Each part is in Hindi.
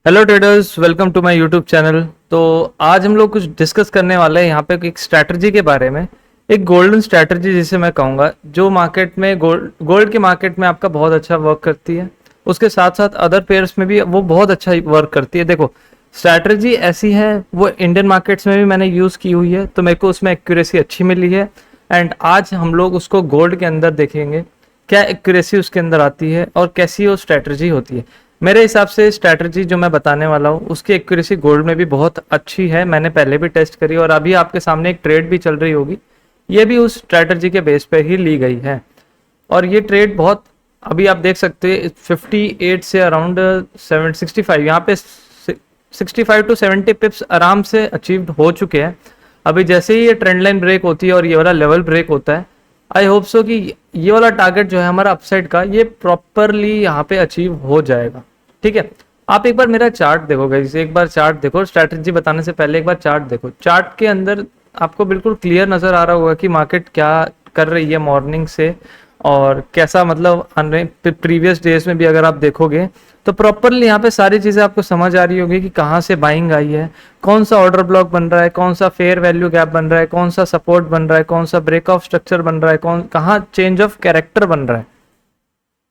Hello traders, welcome to my YouTube channel. तो आज हम लोग कुछ डिस्कस करने वाले हैं यहाँ पे एक स्ट्रैटेजी के बारे में, एक गोल्डन स्ट्रैटेजी जिसे मैं कहूँगा, जो मार्केट में गोल्ड के मार्केट में आपका बहुत अच्छा वर्क करती है। उसके साथ साथ अदर पेयर्स में भी वो बहुत अच्छा वर्क करती है। देखो, स्ट्रैटेजी ऐसी है, वो इंडियन मार्केट्स में भी मैंने यूज़ की हुई है, तो मेरे को उसमें एक्यूरेसी अच्छी मिली है। एंड आज हम लोग उसको गोल्ड के अंदर देखेंगे, क्या एक्यूरेसी उसके अंदर आती है और कैसी वो स्ट्रैटेजी होती है। मेरे हिसाब से स्ट्रैटेजी जो मैं बताने वाला हूँ उसकी एक्यूरेसी गोल्ड में भी बहुत अच्छी है। मैंने पहले भी टेस्ट करी और अभी आपके सामने एक ट्रेड भी चल रही होगी, ये भी उस स्ट्रैटेजी के बेस पे ही ली गई है। और ये ट्रेड बहुत, अभी आप देख सकते हैं 58 से अराउंड 765, यहाँ पे 65 टू 70 पिप्स आराम से अचीव हो चुके हैं। अभी जैसे ही ये ट्रेंड लाइन ब्रेक होती है और ये वाला लेवल ब्रेक होता है, आई होप सो कि ये वाला टारगेट जो है हमारा अपसाइड का, ये प्रॉपरली यहाँ पे अचीव हो जाएगा। ठीक है, आप एक बार मेरा चार्ट देखो गाइस, एक बार चार्ट देखो। स्ट्रैटेजी बताने से पहले एक बार चार्ट देखो। चार्ट के अंदर आपको बिल्कुल क्लियर नजर आ रहा होगा कि मार्केट क्या कर रही है मॉर्निंग से, और कैसा मतलब प्रीवियस डेज में भी अगर आप देखोगे तो प्रॉपरली यहाँ पे सारी चीजें आपको समझ आ रही होगी कि कहाँ से बाइंग आई है, कौन सा ऑर्डर ब्लॉक बन रहा है, कौन सा फेयर वैल्यू गैप बन रहा है, कौन सा सपोर्ट बन रहा है, कौन सा ब्रेक ऑफ स्ट्रक्चर बन रहा है, कहाँ चेंज ऑफ कैरेक्टर बन रहा है।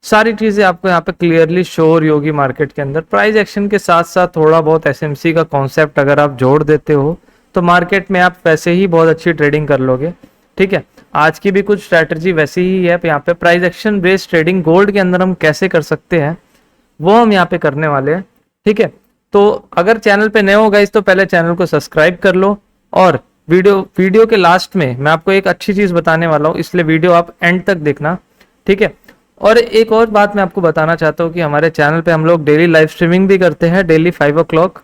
सारी चीजें आपको यहाँ पे क्लियरली शो हो रही होगी मार्केट के अंदर। प्राइस एक्शन के साथ साथ थोड़ा बहुत एसएमसी का कॉन्सेप्ट अगर आप जोड़ देते हो तो मार्केट में आप वैसे ही बहुत अच्छी ट्रेडिंग कर लोगे। ठीक है, आज की भी कुछ स्ट्रैटेजी वैसी ही है। यहाँ पे price action based trading gold के अंदर हम कैसे कर सकते हैं वो हम यहाँ पे करने वाले हैं। ठीक है, तो अगर चैनल पे नए हो गाइस तो पहले चैनल को सब्सक्राइब कर लो, और वीडियो के लास्ट में मैं आपको एक अच्छी चीज बताने वाला हूँ, इसलिए वीडियो आप एंड तक देखना। ठीक है, और एक और बात मैं आपको बताना चाहता हूँ कि हमारे चैनल पे हम लोग डेली लाइव स्ट्रीमिंग भी करते हैं, डेली 5 o'clock।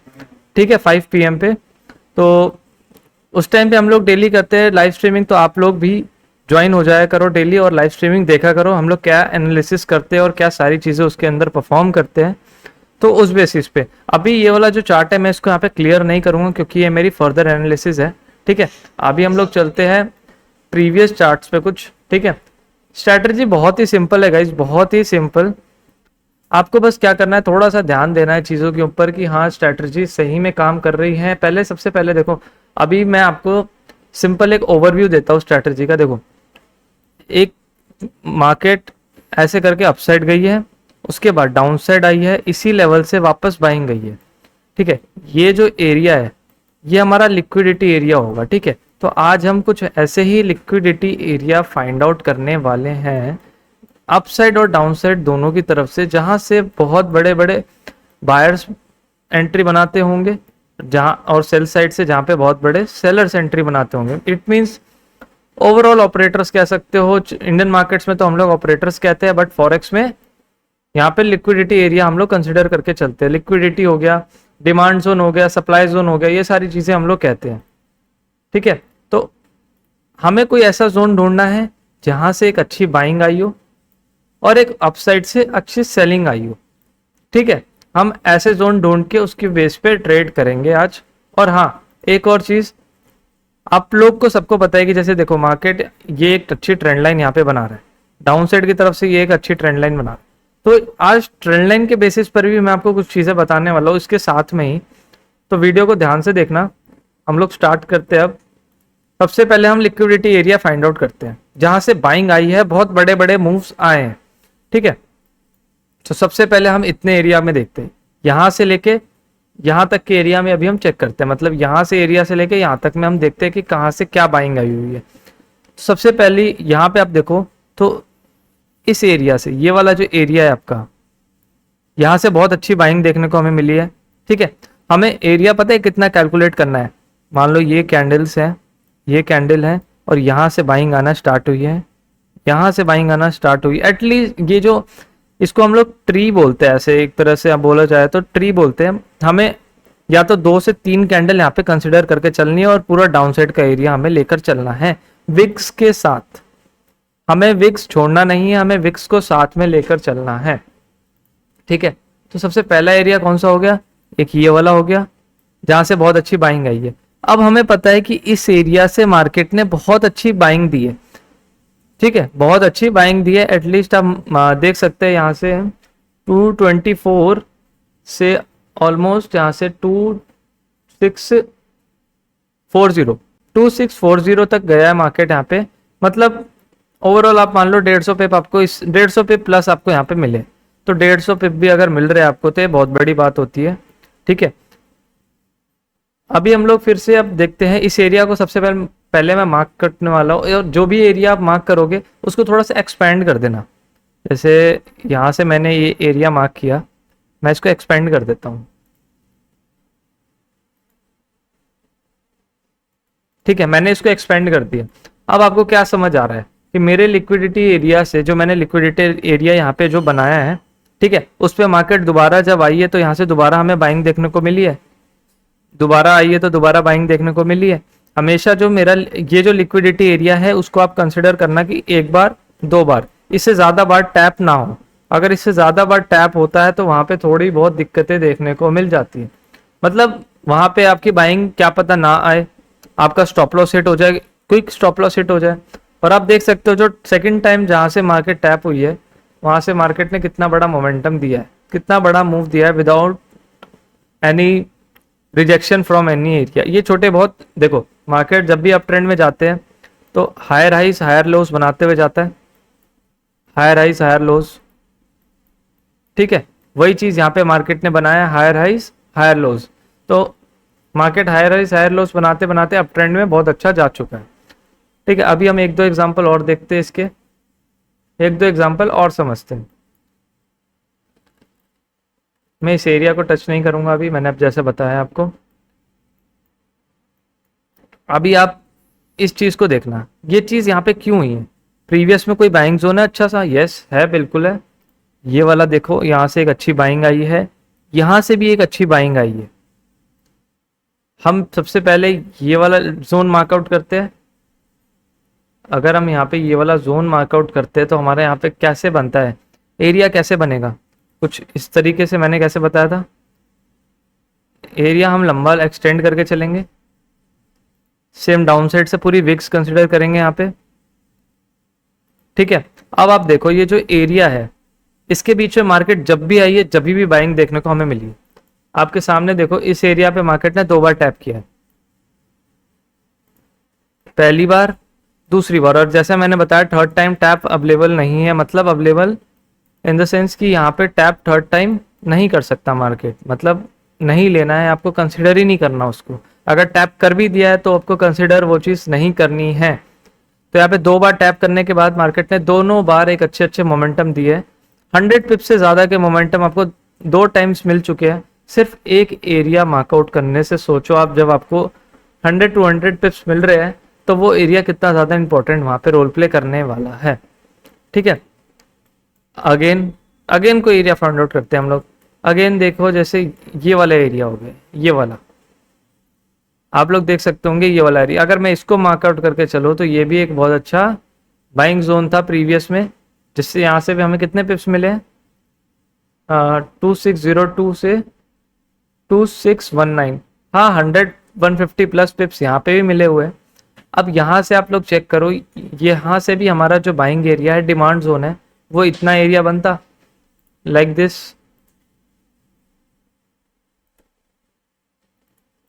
ठीक है, 5 PM पे, तो उस टाइम पे हम लोग डेली करते हैं लाइव स्ट्रीमिंग। तो आप लोग भी ज्वाइन हो जाया करो डेली और लाइव स्ट्रीमिंग देखा करो, हम लोग क्या एनालिसिस करते हैं और क्या सारी चीज़ें उसके अंदर परफॉर्म करते हैं। तो उस बेसिस पे अभी ये वाला जो चार्ट है मैं इसको यहाँ पे क्लियर नहीं करूँगा क्योंकि ये मेरी फर्दर एनालिसिस है। ठीक है, अभी हम लोग चलते हैं प्रीवियस चार्ट्स पे कुछ। ठीक है, स्ट्रैटेजी बहुत ही सिंपल है गाइज, बहुत ही सिंपल। आपको बस क्या करना है, थोड़ा सा ध्यान देना है चीज़ों के ऊपर कि हाँ स्ट्रैटेजी सही में काम कर रही है। पहले सबसे पहले देखो, अभी मैं आपको सिंपल एक ओवरव्यू देता हूँ स्ट्रैटेजी का। देखो, एक मार्केट ऐसे करके अपसाइड गई है, उसके बाद डाउन साइड आई है, इसी लेवल से वापस बाइंग गई है। ठीक है, ये जो एरिया है ये हमारा लिक्विडिटी एरिया होगा। ठीक है, तो आज हम कुछ ऐसे ही लिक्विडिटी एरिया फाइंड आउट करने वाले हैं, अप साइड और डाउन साइड दोनों की तरफ से, जहां से बहुत बड़े बड़े बायर्स एंट्री बनाते होंगे, जहां और सेल साइड से जहां पे बहुत बड़े सेलर्स एंट्री बनाते होंगे। इट मींस ओवरऑल ऑपरेटर्स कह सकते हो। इंडियन मार्केट्स में तो हम लोग ऑपरेटर्स कहते हैं, बट फॉरेक्स में यहाँ पे लिक्विडिटी एरिया हम लोग कंसिडर करके चलते हैं। लिक्विडिटी हो गया, डिमांड जोन हो गया, सप्लाई जोन हो गया, ये सारी चीजें हम लोग कहते हैं। ठीक है, तो हमें कोई ऐसा जोन ढूंढना है जहां से एक अच्छी बाइंग आई हो और एक अपसाइड से अच्छी सेलिंग आई हो। ठीक है, हम ऐसे जोन ढूंढ के उसकी बेस पे ट्रेड करेंगे आज। और हाँ, एक और चीज आप लोग को सबको पता है कि जैसे देखो मार्केट ये एक अच्छी ट्रेंड लाइन यहाँ पे बना रहा है, डाउन साइड की तरफ से ये एक अच्छी ट्रेंड लाइन बना रहा है। तो आज ट्रेंड लाइन के बेसिस पर भी मैं आपको कुछ चीजें बताने वाला हूँ इसके साथ में ही, तो वीडियो को ध्यान से देखना। हम लोग स्टार्ट करते हैं अब। सबसे पहले हम लिक्विडिटी एरिया फाइंड आउट करते हैं जहां से बाइंग आई है, बहुत बड़े बड़े मूव्स आए हैं। ठीक है, तो सबसे पहले हम इतने एरिया में देखते हैं, यहां से लेके यहां तक के एरिया में अभी हम चेक करते हैं, मतलब यहां से एरिया से लेके यहां तक में हम देखते हैं कि कहां से क्या बाइंग आई हुई है। तो सबसे पहले यहां पे आप देखो तो इस एरिया से, ये वाला जो एरिया है आपका, यहां से बहुत अच्छी बाइंग देखने को हमें मिली है। ठीक है, हमें एरिया पता है कितना कैलकुलेट करना है। मान लो ये कैंडल्स है, ये कैंडल है, और यहां से बाइंग आना स्टार्ट हुई है, यहां से बाइंग आना स्टार्ट हुई। एटलीस्ट ये जो, इसको हम लोग ट्री बोलते हैं, ऐसे एक तरह से बोला जाए तो ट्री बोलते हैं। हमें या तो 2 से 3 कैंडल यहाँ पे कंसिडर करके चलनी है और पूरा डाउन साइड का एरिया हमें लेकर चलना है विक्स के साथ। हमें विक्स छोड़ना नहीं है, हमें विक्स को साथ में लेकर चलना है। ठीक है, तो सबसे पहला एरिया कौन सा हो गया, एक ये वाला हो गया जहां से बहुत अच्छी बाइंग आई है। अब हमें पता है कि इस एरिया से मार्केट ने बहुत अच्छी बाइंग दी है। ठीक है, बहुत अच्छी बाइंग दी है। एटलीस्ट आप देख सकते हैं यहाँ से 224 से ऑलमोस्ट यहाँ से 2640 तक गया है मार्केट यहाँ पे। मतलब ओवरऑल आप मान लो 150 पिप आपको, इस 150 पिप प्लस आपको यहाँ पे मिले, तो 150 पिप भी अगर मिल रहे हैं आपको तो ये बहुत बड़ी बात होती है। ठीक है, अभी हम लोग फिर से अब देखते हैं इस एरिया को। सबसे पहले मैं मार्क करने वाला हूँ, और जो भी एरिया आप मार्क करोगे उसको थोड़ा सा एक्सपेंड कर देना। जैसे यहाँ से मैंने ये एरिया मार्क किया, मैं इसको एक्सपेंड कर देता हूँ। ठीक है, मैंने इसको एक्सपेंड कर दिया। अब आपको क्या समझ आ रहा है कि मेरे लिक्विडिटी एरिया से, जो मैंने लिक्विडिटी एरिया यहाँ पे जो बनाया है, ठीक है, उस पर मार्केट दोबारा जब आई है तो यहाँ से दोबारा हमें बाइंग देखने को मिली है, दोबारा आई है तो दोबारा बाइंग देखने को मिली है। हमेशा जो मेरा ये जो लिक्विडिटी एरिया है उसको आप कंसिडर करना कि एक बार दो बार, इससे ज़्यादा बार टैप ना हो। अगर इससे ज़्यादा बार टैप होता है तो वहाँ पे थोड़ी बहुत दिक्कतें देखने को मिल जाती है। मतलब वहाँ पे आपकी बाइंग क्या पता ना आए, आपका स्टॉप लॉस हिट हो जाए, क्विक स्टॉप लॉस हिट हो जाए। और आप देख सकते हो जो सेकंड टाइम जहाँ से मार्केट टैप हुई है वहाँ से मार्केट ने कितना बड़ा मोमेंटम दिया है, कितना बड़ा मूव दिया है without any rejection from any area. ये छोटे बहुत देखो, मार्केट जब भी अप ट्रेंड में जाते हैं तो हायर हाइस हायर लोस बनाते हुए जाता है, हायर हाइस हायर लोस। ठीक है, वही चीज़ यहाँ पे मार्केट ने बनाया, हायर हाइस हायर लोस। तो मार्केट हायर हाइस हायर लोस बनाते बनाते अप ट्रेंड में बहुत अच्छा जा चुका है। ठीक है, अभी हम एक दो एग्जांपल और देखते हैं इसके, एक दो एग्जांपल और समझते हैं। मैं इस एरिया को टच नहीं करूंगा अभी, मैंने अब जैसे बताया आपको। अभी आप इस चीज़ को देखना, ये चीज़ यहाँ पे क्यों हुई है। प्रीवियस में कोई बाइंग जोन है अच्छा सा, यस है, बिल्कुल है। ये वाला देखो, यहाँ से एक अच्छी बाइंग आई है, यहाँ से भी एक अच्छी बाइंग आई है। हम सबसे पहले ये वाला जोन मार्कआउट करते हैं। अगर हम यहाँ पे ये वाला जोन मार्कआउट करते हैं तो हमारे यहाँ पे कैसे बनता है एरिया, कैसे बनेगा, कुछ इस तरीके से मैंने कैसे बताया था। एरिया हम लंबा एक्सटेंड करके चलेंगे, सेम डाउन साइड से पूरी विक्स कंसिडर करेंगे यहाँ पे। ठीक है, अब आप देखो ये जो एरिया है इसके बीच में मार्केट जब भी आई है, जब भी बाइंग देखने को हमें मिली है। आपके सामने देखो, इस एरिया पे मार्केट ने दो बार टैप किया है, पहली बार, दूसरी बार, और जैसा मैंने बताया थर्ड टाइम टैप अवेलेबल नहीं है। मतलब अवेलेबल इन द सेंस कि यहाँ पे टैप थर्ड टाइम नहीं कर सकता मार्केट, मतलब नहीं लेना है आपको, कंसिडर ही नहीं करना उसको। अगर टैप कर भी दिया है तो आपको कंसिडर वो चीज़ नहीं करनी है। तो यहाँ पे दो बार टैप करने के बाद मार्केट ने दोनों बार एक अच्छे अच्छे मोमेंटम दिए। 100 पिप से ज़्यादा के मोमेंटम आपको दो टाइम्स मिल चुके हैं सिर्फ एक एरिया मार्कआउट करने से। सोचो आप, जब आपको 100 टू 100 पिप्स मिल रहे हैं तो वो एरिया कितना ज़्यादा इंपॉर्टेंट वहाँ पे रोल प्ले करने वाला है। ठीक है, अगेन कोई एरिया फाइंड आउट करते हैं हम लोग। अगेन देखो, जैसे ये वाला एरिया हो गया, ये वाला आप लोग देख सकते होंगे, ये वाला एरिया अगर मैं इसको मार्कआउट करके चलो तो ये भी एक बहुत अच्छा बाइंग जोन था प्रीवियस में, जिससे यहाँ से भी हमें कितने पिप्स मिले हैं, 2602 से 2619, हाँ 100-150 प्लस पिप्स यहाँ पे भी मिले हुए हैं। अब यहाँ से आप लोग चेक करो, यहाँ से भी हमारा जो बाइंग एरिया है, डिमांड जोन है, वो इतना एरिया बनता लाइक दिस,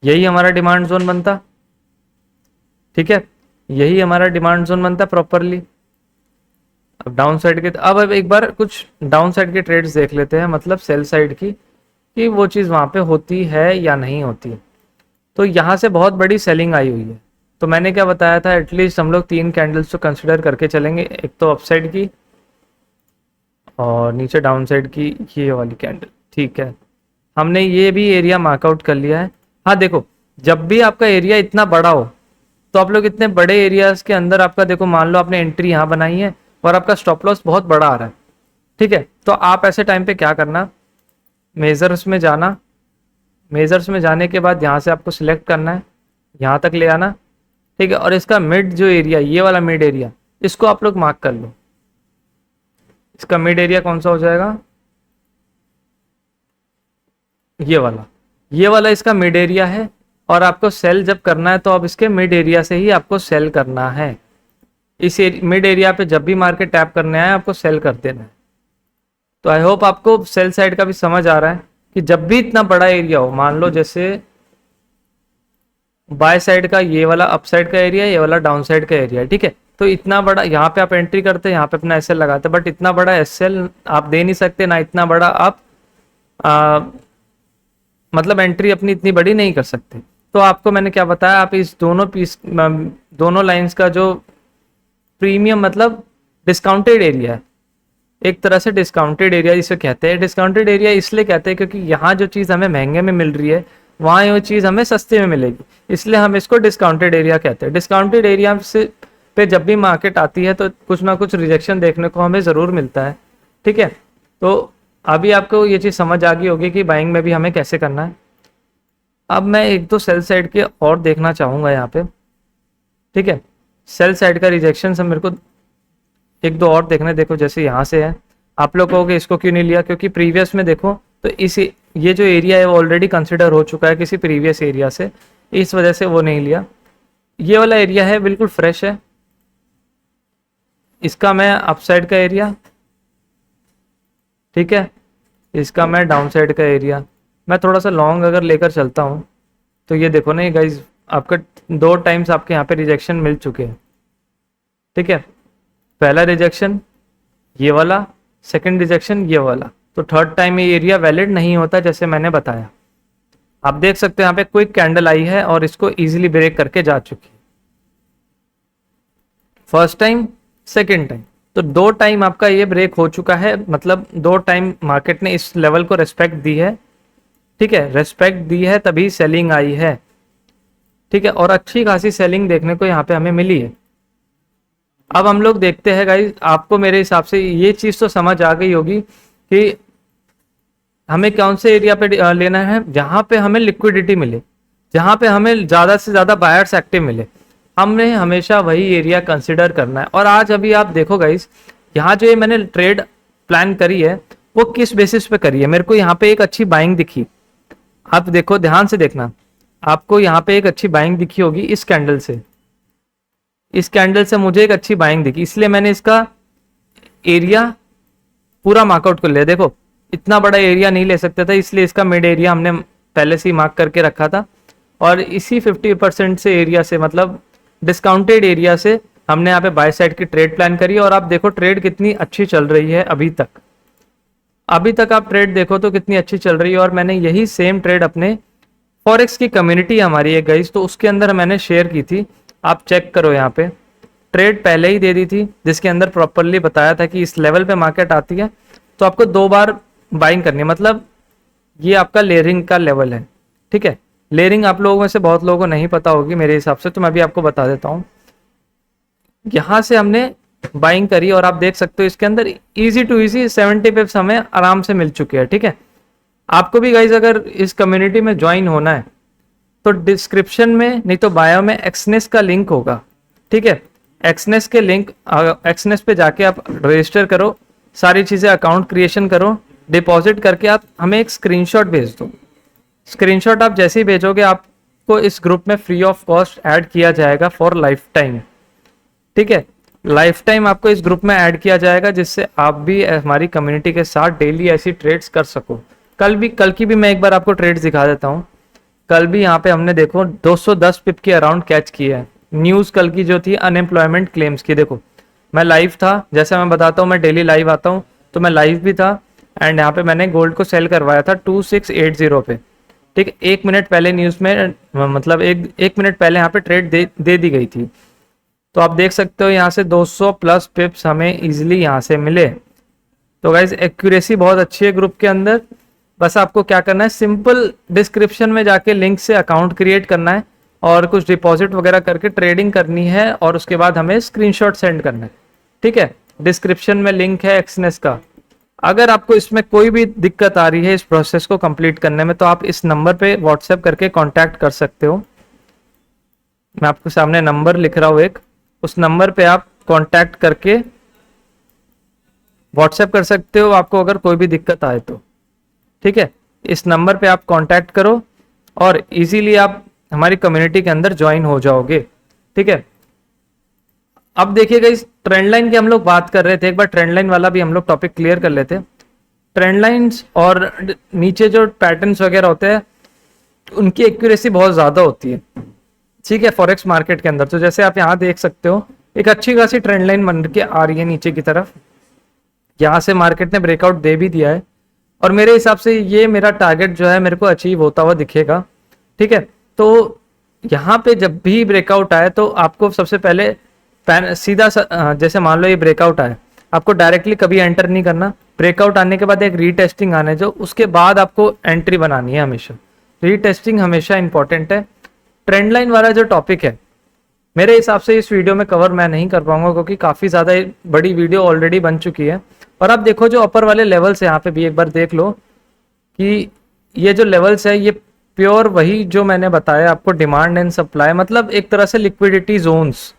यही हमारा डिमांड जोन बनता। ठीक है, यही हमारा डिमांड जोन बनता प्रॉपरली। अब डाउन साइड के, अब एक बार कुछ डाउन साइड के ट्रेड्स देख लेते हैं, मतलब सेल साइड की, कि वो चीज़ वहाँ पे होती है या नहीं होती। तो यहाँ से बहुत बड़ी सेलिंग आई हुई है। तो मैंने क्या बताया था, एटलीस्ट हम लोग 3 कैंडल्स तो कंसिडर करके चलेंगे, एक तो अपसाइड की और नीचे डाउन साइड की ये वाली कैंडल। ठीक है, हमने ये भी एरिया मार्कआउट कर लिया है। हाँ देखो, जब भी आपका एरिया इतना बड़ा हो तो आप लोग इतने बड़े एरियाज के अंदर, आपका देखो मान लो आपने एंट्री यहाँ बनाई है और आपका स्टॉप लॉस बहुत बड़ा आ रहा है। ठीक है, तो आप ऐसे टाइम पे क्या करना, मेजर्स में जाना, मेजर्स में जाने के बाद यहाँ से आपको सिलेक्ट करना है, यहाँ तक ले आना। ठीक है, और इसका मिड जो एरिया, ये वाला मिड एरिया, इसको आप लोग मार्क कर लो। इसका मिड एरिया कौन सा हो जाएगा, ये वाला इसका मिड एरिया है। और आपको सेल जब करना है तो अब इसके मिड एरिया से ही आपको सेल करना है। इस मिड एरिया पे जब भी मार्केट टैप करने आए आपको सेल कर देना है। तो आई होप आपको सेल साइड का भी समझ आ रहा है कि जब भी इतना बड़ा एरिया हो, मान लो जैसे बाय साइड का ये वाला अप साइड का एरिया, ये वाला डाउन साइड का एरिया है, ठीक है। तो इतना बड़ा यहाँ पे आप एंट्री करते हैं, यहाँ पे अपना एसएल लगाते हैं, बट इतना बड़ा एसएल आप दे नहीं सकते, ना इतना बड़ा आप आ, मतलब एंट्री अपनी इतनी बड़ी नहीं कर सकते। तो आपको मैंने क्या बताया, आप इस दोनों पीस दोनों लाइंस का जो प्रीमियम मतलब डिस्काउंटेड एरिया है, एक तरह से डिस्काउंटेड एरिया जिसे कहते हैं। डिस्काउंटेड एरिया इसलिए कहते हैं क्योंकि यहाँ जो चीज़ हमें महंगे में मिल रही है, वहाँ ये चीज़ हमें सस्ते में मिलेगी, इसलिए हम इसको डिस्काउंटेड एरिया कहते हैं। डिस्काउंटेड एरिया से पे जब भी मार्केट आती है तो कुछ ना कुछ रिजेक्शन देखने को हमें ज़रूर मिलता है, ठीक है। तो अभी आपको ये चीज़ समझ आ गई होगी कि बाइंग में भी हमें कैसे करना है। अब मैं एक दो सेल साइड के और देखना चाहूँगा यहाँ पे, ठीक है। सेल साइड का रिजेक्शन सब मेरे को एक दो और देखने, देखो जैसे यहाँ से है, आप लोग कहोगे इसको क्यों नहीं लिया, क्योंकि प्रीवियस में देखो तो इस ये जो एरिया है वो ऑलरेडी कंसिडर हो चुका है किसी प्रीवियस एरिया से, इस वजह से वो नहीं लिया। ये वाला एरिया है बिल्कुल फ्रेश है, इसका मैं अप साइड का एरिया, ठीक है, इसका मैं डाउन साइड का एरिया, मैं थोड़ा सा लॉन्ग अगर लेकर चलता हूँ तो ये देखो ना गाइज, आपका 2 टाइम्स आपके यहाँ पे रिजेक्शन मिल चुके हैं, ठीक है। पहला रिजेक्शन ये वाला, सेकंड रिजेक्शन ये वाला, तो थर्ड टाइम ये एरिया वैलिड नहीं होता जैसे मैंने बताया। आप देख सकते हैं यहाँ पे क्विक कैंडल आई है और इसको इजीली ब्रेक करके जा चुकी है, फर्स्ट टाइम सेकंड टाइम, तो 2 टाइम आपका ये ब्रेक हो चुका है, मतलब 2 टाइम मार्केट ने इस लेवल को रेस्पेक्ट दी है, ठीक है, रेस्पेक्ट दी है तभी सेलिंग आई है, ठीक है, और अच्छी खासी सेलिंग देखने को यहाँ पे हमें मिली है। अब हम लोग देखते हैं गाइस, आपको मेरे हिसाब से ये चीज़ तो समझ आ गई होगी कि हमें कौन से एरिया पे लेना है, जहाँ पे हमें लिक्विडिटी मिले, जहाँ पे हमें ज़्यादा से ज़्यादा बायर्स एक्टिव मिले, हमने हमेशा वही एरिया कंसिडर करना है। और आज अभी आप देखो गाइस, यहाँ जो ये मैंने ट्रेड प्लान करी है वो किस बेसिस पे करी है, मेरे को यहाँ पे एक अच्छी बाइंग दिखी, आप देखो ध्यान से देखना, आपको यहाँ पे एक अच्छी बाइंग दिखी होगी इस कैंडल से, इस कैंडल से मुझे एक अच्छी बाइंग दिखी, इसलिए मैंने इसका एरिया पूरा मार्कआउट कर लिया। देखो इतना बड़ा एरिया नहीं ले सकते थे, इसलिए इसका मिड एरिया हमने पहले से ही मार्क करके रखा था, और इसी 50% से एरिया से, मतलब डिस्काउंटेड एरिया से हमने यहाँ पे बाय साइड की ट्रेड प्लान करी। और आप देखो ट्रेड कितनी अच्छी चल रही है अभी तक, अभी तक आप ट्रेड देखो तो कितनी अच्छी चल रही है। और मैंने यही सेम ट्रेड अपने फॉरेक्स की कम्युनिटी हमारी है गाइस, तो उसके अंदर मैंने शेयर की थी, आप चेक करो यहाँ पे ट्रेड पहले ही दे दी थी, जिसके अंदर प्रॉपरली बताया था कि इस लेवल पे मार्केट आती है तो आपको 2 बार बाइंग करनी है, मतलब ये आपका लेयरिंग का लेवल है, ठीक है। लेयरिंग आप लोगों में से बहुत लोगों को नहीं पता होगी मेरे हिसाब से, तो मैं भी आपको बता देता हूँ। यहाँ से हमने बाइंग करी और आप देख सकते हो इसके अंदर इजी टू इजी 70 पिप्स हमें आराम से मिल चुके हैं, ठीक है। आपको भी गाइज अगर इस कम्युनिटी में ज्वाइन होना है तो डिस्क्रिप्शन में नहीं तो बायो में एक्सनेस का लिंक होगा, ठीक है। एक्सनेस के लिंक, एक्सनेस पे जाके आप रजिस्टर करो, सारी चीज़ें अकाउंट क्रिएशन करो, डिपॉजिट करके आप हमें एक स्क्रीनशॉट भेज दो। स्क्रीनशॉट आप जैसे ही भेजोगे आपको इस ग्रुप में फ्री ऑफ कॉस्ट ऐड किया जाएगा फॉर लाइफ टाइम, ठीक है। लाइफ टाइम आपको इस ग्रुप में ऐड किया जाएगा, जिससे आप भी हमारी कम्युनिटी के साथ डेली ऐसी ट्रेड्स कर सको। कल की भी मैं एक बार आपको ट्रेड्स दिखा देता हूँ। कल भी यहाँ पे हमने देखो 210 पिप के अराउंड कैच किया है। न्यूज़ कल की जो थी अनएम्प्लॉयमेंट क्लेम्स की, देखो मैं लाइव था, जैसे मैं बताता हूँ मैं डेली लाइव आता हूँ, तो मैं लाइव भी था एंड यहाँ पे मैंने गोल्ड को सेल करवाया था 2680 पे, ठीक है। 1 मिनट पहले न्यूज़ में, मतलब एक मिनट पहले यहाँ पे ट्रेड दे दी गई थी, तो आप देख सकते हो यहाँ से 200 प्लस पिप्स हमें इजीली यहाँ से मिले। तो गाइज एक्यूरेसी बहुत अच्छी है ग्रुप के अंदर, बस आपको क्या करना है, सिंपल डिस्क्रिप्शन में जाके लिंक से अकाउंट क्रिएट करना है और कुछ डिपॉजिट वगैरह करके ट्रेडिंग करनी है, और उसके बाद हमें स्क्रीनशॉट सेंड करना है, ठीक है। डिस्क्रिप्शन में लिंक है एक्सनेस का। अगर आपको इसमें कोई भी दिक्कत आ रही है इस प्रोसेस को कंप्लीट करने में, तो आप इस नंबर पे व्हाट्सएप करके कांटेक्ट कर सकते हो। मैं आपके सामने नंबर लिख रहा हूँ एक, उस नंबर पे आप कांटेक्ट करके व्हाट्सएप कर सकते हो आपको अगर कोई भी दिक्कत आए तो, ठीक है। इस नंबर पे आप कांटेक्ट करो और इजीली आप हमारी कम्युनिटी के अंदर ज्वाइन हो जाओगे, ठीक है। अब देखिएगा इस ट्रेंड लाइन की हम लोग बात कर रहे थे, एक बार ट्रेंड लाइन वाला भी हम लोग टॉपिक क्लियर कर लेते। ट्रेंड लाइंस और नीचे जो पैटर्न्स वगैरह होते हैं उनकी एक्यूरेसी बहुत ज़्यादा होती है, ठीक है, फॉरेक्स मार्केट के अंदर। तो जैसे आप यहाँ देख सकते हो एक अच्छी खासी ट्रेंड लाइन बन के आ रही है नीचे की तरफ, यहाँ से मार्केट ने ब्रेकआउट दे भी दिया है और मेरे हिसाब से ये मेरा टारगेट जो है मेरे को अचीव होता हुआ दिखेगा, ठीक है। तो यहाँ पे जब भी ब्रेकआउट आए तो आपको सबसे पहले सीधा जैसे मान लो ये ब्रेकआउट आए, आपको डायरेक्टली कभी एंटर नहीं करना। ब्रेकआउट आने के बाद एक रीटेस्टिंग आने जो, उसके बाद आपको एंट्री बनानी है हमेशा। रीटेस्टिंग हमेशा इंपॉर्टेंट है। ट्रेंड लाइन वाला जो टॉपिक है मेरे हिसाब से इस वीडियो में कवर मैं नहीं कर पाऊंगा क्योंकि काफ़ी ज़्यादा बड़ी वीडियो ऑलरेडी बन चुकी है। और आप देखो जो अपर वाले लेवल्स है यहाँ पे भी एक बार देख लो कि ये जो लेवल्स है ये प्योर वही जो मैंने बताया आपको, डिमांड एंड सप्लाई, मतलब एक तरह से लिक्विडिटी जोन्स,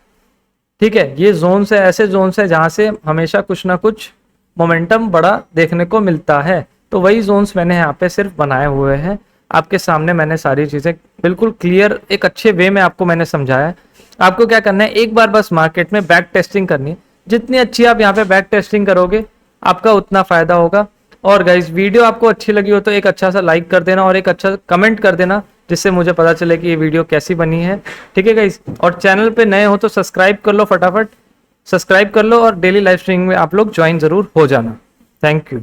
ठीक है। ये जोन्स है, ऐसे जोन्स है जहाँ से हमेशा कुछ ना कुछ मोमेंटम बड़ा देखने को मिलता है। तो वही जोन्स मैंने यहाँ पे सिर्फ बनाए हुए हैं, आपके सामने मैंने सारी चीज़ें बिल्कुल क्लियर एक अच्छे वे में आपको मैंने समझाया। आपको क्या करना है, एक बार बस मार्केट में बैक टेस्टिंग करनी है। जितनी अच्छी आप यहाँ पे बैक टेस्टिंग करोगे आपका उतना फायदा होगा। और गाइज वीडियो आपको अच्छी लगी हो तो एक अच्छा सा लाइक कर देना और एक अच्छा कमेंट कर देना जिससे मुझे पता चले कि ये वीडियो कैसी बनी है, ठीक है गाइज। और चैनल पे नए हो तो सब्सक्राइब कर लो, फटाफट सब्सक्राइब कर लो और डेली लाइव स्ट्रीमिंग में आप लोग ज्वाइन जरूर हो जाना। Thank you.